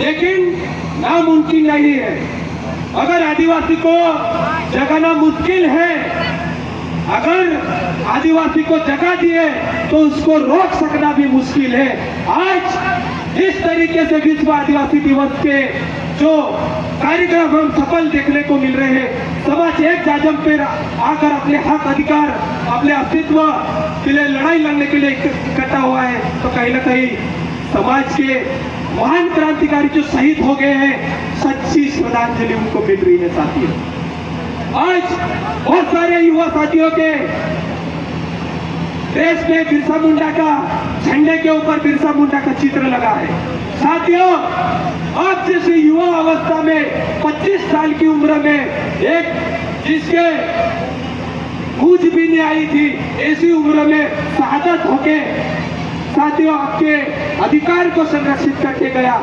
लेकिन नामुमकिन नहीं है। अगर आदिवासी को जगाना मुश्किल है, अगर आदिवासी को जगा दिए तो उसको रोक सकना भी मुश्किल है। आज जिस तरीके से विश्व आदिवासी दिवस के जो कार्यक्रम हम सफल देखने को मिल रहे हैं, समाज एक जाजम पर आकर अपने हक अधिकार, अपने अस्तित्व के लिए लड़ाई लड़ने के लिए इकट्ठा हुआ है, तो कहीं ना कहीं समाज के महान क्रांतिकारी जो शहीद हो गए हैं, सच्ची श्रद्धांजलि उनको मिल रही है। साथियों, आज बहुत सारे युवा साथियों के देश में बिरसा मुंडा का, झंडे के ऊपर बिरसा मुंडा का चित्र लगा है। साथियों, आप जैसे युवा अवस्था में 25 साल की उम्र में एक जिसके गूंज भी नहीं आई थी, ऐसी उम्र में शहादत होके साथियों आपके अधिकार को संरक्षित करके गया।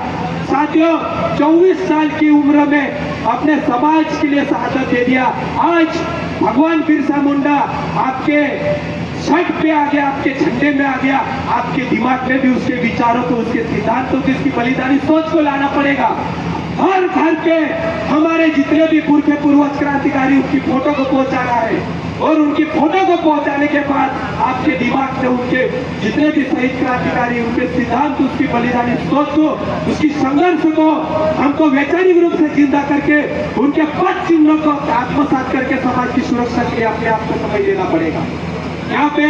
साथियों, 24 साल की उम्र में अपने समाज के लिए शहादत दे दिया। आज भगवान बिरसा मुंडा आपके छठ पे आ गया, आपके झंडे में आ गया, आपके दिमाग में भी उसके विचारों को, उसके सिद्धांतों को, उसकी बलिदानी सोच को लाना पड़ेगा। हर घर पे हमारे जितने भी पूर्वज क्रांतिकारी उनकी फोटो को पहुंचाना है, और उनकी फोटो को पहुंचाने के बाद आपके दिमाग में उनके जितने भी शहीद क्रांतिकारी, उनके सिद्धांत, उसकी बलिदानी सोच को, उसकी संघर्ष को हमको वैचारिक रूप से जिंदा करके उनके पद चिन्हों को आत्मसात करके समाज की सुरक्षा के लिए अपने आप को समय देना पड़ेगा। यहाँ पे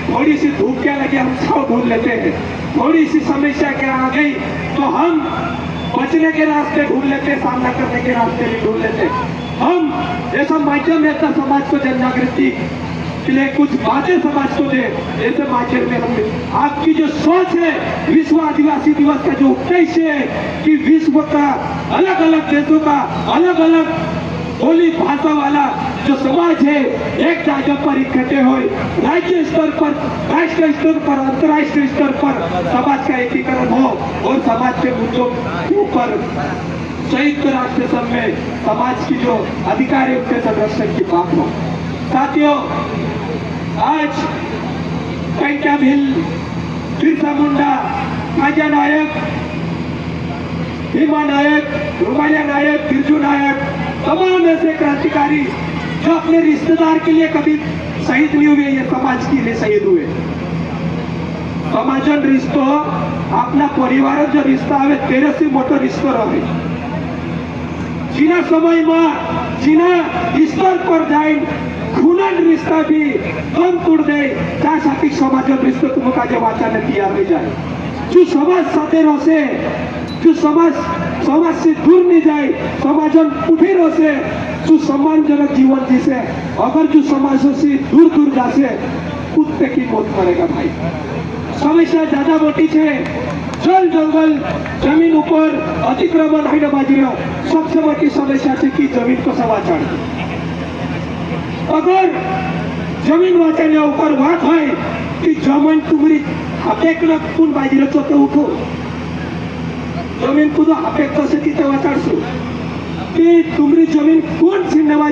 थोड़ी सी धूप क्या लगे हम छाव ढूंढ लेते हैं, थोड़ी सी समस्या क्या आ गई तो हम बचने के रास्ते ढूंढ लेते, सामना करने के रास्ते भी ढूंढ लेते। हम ऐसा माध्यम है समाज को जन जागृति के लिए कुछ बातें समाज को दे, ऐसे माध्यम में हम आपकी जो सोच है, विश्व आदिवासी दिवस का जो उद्देश्य है कि विश्व का अलग अलग देशों का अलग अलग बोली भाषा वाला जो समाज है एक जगह पर इकट्ठे हो, राज्य स्तर पर, राष्ट्रीय स्तर पर, अंतर्राष्ट्रीय स्तर पर समाज का एकीकरण हो और समाज के मुद्दों के ऊपर संयुक्त राष्ट्र संघ में समाज की जो अधिकार है उनके संरक्षण की बात हो। साथियों, आज कैंक्या भील, बिरसा मुंडा, काजा नायक, भीमा नायक, रुमालिया नायक, बिरजू नायक, तमाम ऐसे क्रांतिकारी जो अपने रिश्तेदार के लिए कभी शहीद नहीं हुए, ये समाज के लिए शहीद हुए। समाजन रिश्तो अपना परिवार जो रिश्ता है तेरे से मोटो रिश्तो रहे। जिना समय में जिना स्तर पर जाए खूनन रिश्ता भी कम तोड़ दे, त्यासाठी समाजन रिश्तो तुमका जे वाचाने तैयार हो जाए। जो समाज साथे रहे, जो समाज से दूर नहीं जाए, समाजन उठे रहे, जो सम्मानजनक जीवन जिसे, अगर जो समाज से दूर दूर जासे कुत्ते की मौत मरेगा। भाई, समस्या ज्यादा मोटी है। जल जंगल जमीन ऊपर अतिक्रमण है बाजी सबसे मोटी समस्या है कि जमीन को वाचन। अगर जमीन वाचन ऊपर बात है कि जमीन तुम्हारी हापेक कून बाजी तो उठो, जमीन को हापेक कसे तिथे वाचाडसो की तुम्हारी जमीन कोण छिंडवा